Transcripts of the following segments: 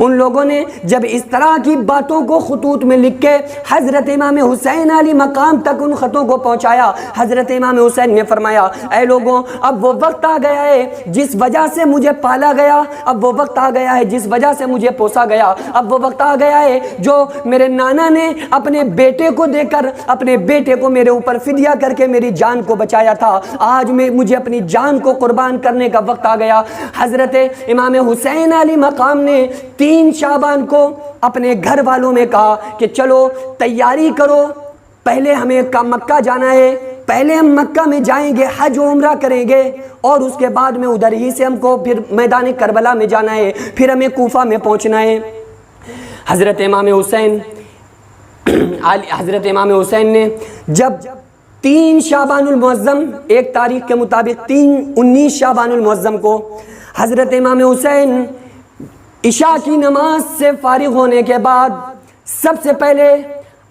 ان لوگوں نے جب اس طرح کی باتوں کو خطوط میں لکھ کے حضرت امام حسین علی مقام تک ان خطوں کو پہنچایا، حضرت امام حسین نے فرمایا اے لوگوں، اب وہ وقت آ گیا ہے جس وجہ سے مجھے پالا گیا، اب وہ وقت آ گیا ہے جس وجہ سے مجھے پوسا گیا، اب وہ وقت آ گیا ہے جو میرے نانا نے اپنے بیٹے کو دے کر، اپنے بیٹے کو میرے اوپر فدیہ کر کے میری جان کو بچایا تھا، آج مجھے اپنی جان کو قربان کرنے کا وقت آ گیا۔ حضرت امام حسین علی مقام نے 3 شعبان کو اپنے گھر والوں میں کہا کہ چلو تیاری کرو، پہلے ہمیں مکہ جانا ہے، پہلے ہم مکہ میں جائیں گے، حج و عمرہ کریں گے، اور اس کے بعد میں ادھر ہی سے ہم کو پھر میدان کربلا میں جانا ہے، پھر ہمیں کوفہ میں پہنچنا ہے۔ حضرت امام حسین نے جب 3 شعبان المعظم، ایک تاریخ کے مطابق 19 شعبان المعظم کو حضرت امام حسین عشاء کی نماز سے فارغ ہونے کے بعد سب سے پہلے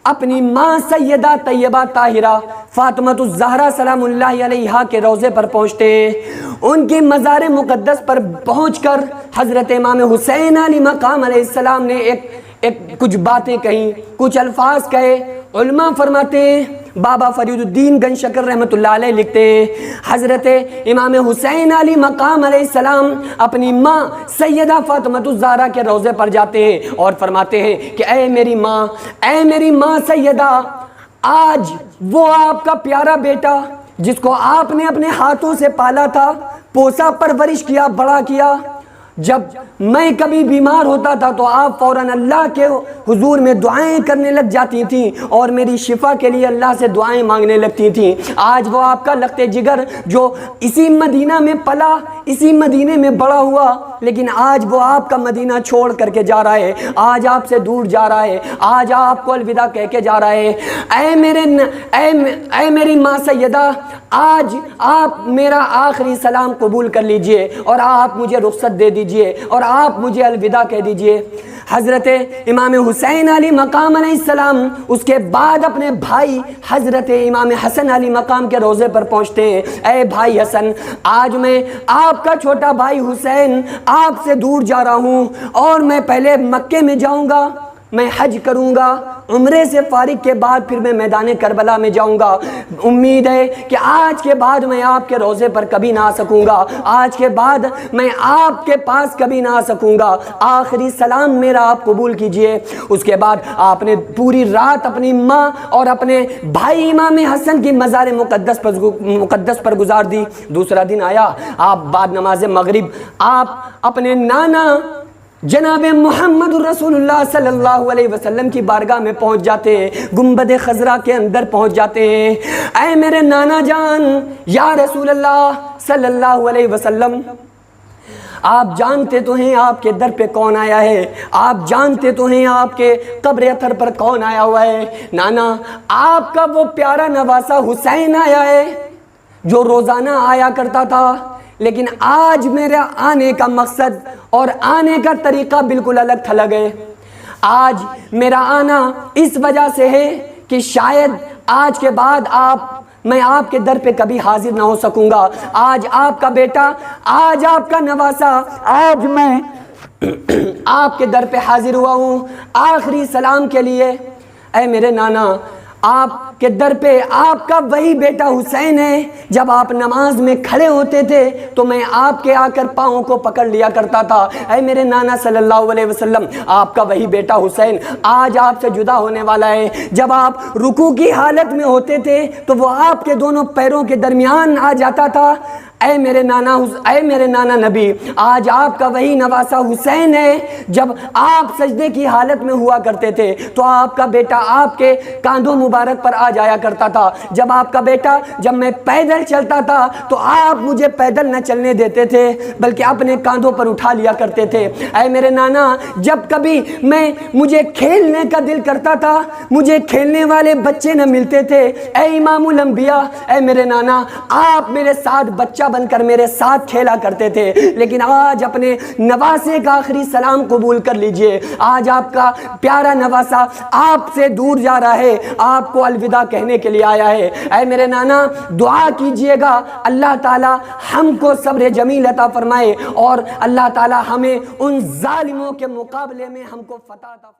اپنی ماں سیدہ طیبہ طاہرہ فاطمہ الزہرا سلام اللہ علیہا کے روضے پر پہنچتے، ان کی مزار مقدس پر پہنچ کر حضرت امام حسین علی مقام علیہ السلام نے کچھ باتیں کہیں، کچھ الفاظ کہے۔ علماء فرماتے ہیں، بابا فرید الدین گنج شکر رحمۃ اللہ علیہ لکھتے ہیں، حضرت امام حسین علی مقام علیہ السلام اپنی ماں سیدہ فاطمہ الزہرا کے روضے پر جاتے ہیں اور فرماتے ہیں کہ اے میری ماں سیدہ، آج وہ آپ کا پیارا بیٹا جس کو آپ نے اپنے ہاتھوں سے پالا تھا، پوسا، پرورش کیا، بڑا کیا، جب میں کبھی بیمار ہوتا تھا تو آپ فوراً اللہ کے حضور میں دعائیں کرنے لگ جاتی تھیں اور میری شفا کے لیے اللہ سے دعائیں مانگنے لگتی تھیں۔ آج وہ آپ کا لخت جگر جو اسی مدینہ میں پلا، اسی مدینے میں بڑا ہوا، لیکن آج وہ آپ کا مدینہ چھوڑ کر کے جا رہا ہے، آج آپ سے دور جا رہا ہے، آج آپ کو الوداع کہہ کے جا رہا ہے۔ اے میری ماں سیدہ، آج آپ میرا آخری سلام قبول کر لیجئے اور آپ مجھے رخصت دے دیجئے اور آپ مجھے الوداع کہہ دیجئے۔ حضرت امام حسین علی مقام علیہ السلام اس کے بعد اپنے بھائی حضرت امام حسن علی مقام کے روضے پر پہنچتے ہیں۔ اے بھائی حسن، آج میں آپ کا چھوٹا بھائی حسین آپ سے دور جا رہا ہوں اور میں پہلے مکے میں جاؤں گا، میں حج کروں گا، عمرے سے فارغ کے بعد پھر میں میدان کربلا میں جاؤں گا۔ امید ہے کہ آج کے بعد میں آپ کے روضے پر کبھی نہ آ سکوں گا، آج کے بعد میں آپ کے پاس کبھی نہ آ سکوں گا، آخری سلام میرا آپ قبول کیجئے۔ اس کے بعد آپ نے پوری رات اپنی ماں اور اپنے بھائی امام حسن کی مزار مقدس پر گزار دی۔ دوسرا دن آیا، آپ بعد نماز مغرب آپ اپنے نانا جناب محمد رسول اللہ صلی اللہ علیہ وسلم کی بارگاہ میں پہنچ جاتے ہیں، گنبد خضرا کے اندر پہنچ جاتے ہیں۔ اے میرے نانا جان، یا رسول اللہ صلی اللہ علیہ وسلم، آپ جانتے تو ہیں آپ کے در پہ کون آیا ہے، آپ جانتے تو ہیں آپ کے قبر اطہر پر کون آیا ہوا ہے۔ نانا، آپ کا وہ پیارا نواسا حسین آیا ہے جو روزانہ آیا کرتا تھا، لیکن آج میرا آنے کا مقصد اور آنے کا طریقہ بالکل الگ تھلگ ہے۔ آج میرا آنا اس وجہ سے ہے کہ شاید آج کے بعد میں آپ کے در پہ کبھی حاضر نہ ہو سکوں گا۔ آج آپ کا بیٹا، آج آپ کا نواسا، آج میں آپ کے در پہ حاضر ہوا ہوں آخری سلام کے لیے۔ اے میرے نانا، آپ کے در پہ آپ کا وہی بیٹا حسین ہے، جب آپ نماز میں کھڑے ہوتے تھے تو میں آپ کے آ کر پاؤں کو پکڑ لیا کرتا تھا۔ اے میرے نانا صلی اللہ علیہ وسلم، آپ کا وہی بیٹا حسین آج آپ سے جدا ہونے والا ہے۔ جب آپ رکوع کی حالت میں ہوتے تھے تو وہ آپ کے دونوں پیروں کے درمیان آ جاتا تھا۔ اے میرے نانا نبی، آج آپ کا وہی نواسا حسین ہے، جب آپ سجدے کی حالت میں ہوا کرتے تھے تو آپ کا بیٹا آپ کے کاندھوں مبارک پر آ جایا کرتا تھا۔ جب آپ کا بیٹا، جب میں پیدل چلتا تھا تو آپ مجھے پیدل نہ چلنے دیتے تھے بلکہ اپنے کاندھوں پر اٹھا لیا کرتے تھے۔ اے میرے نانا، جب کبھی مجھے کھیلنے کا دل کرتا تھا، مجھے کھیلنے والے بچے نہ ملتے تھے، اے امام الانبیاء، اے میرے نانا، آپ میرے ساتھ بچہ بن کر میرے ساتھ کھیلا کرتے تھے، لیکن آج اپنے نواسے کا آخری سلام قبول کر لیجئے۔ آج آپ کا پیارا نواسا آپ سے دور جا رہا ہے، آپ کو الوداع کہنے کے لیے آیا ہے۔ اے میرے نانا، دعا کیجئے گا اللہ تعالی ہم کو صبر جمیل عطا فرمائے، اور اللہ تعالی ہمیں ان ظالموں کے مقابلے میں ہم کو فتح عطا فرمائے۔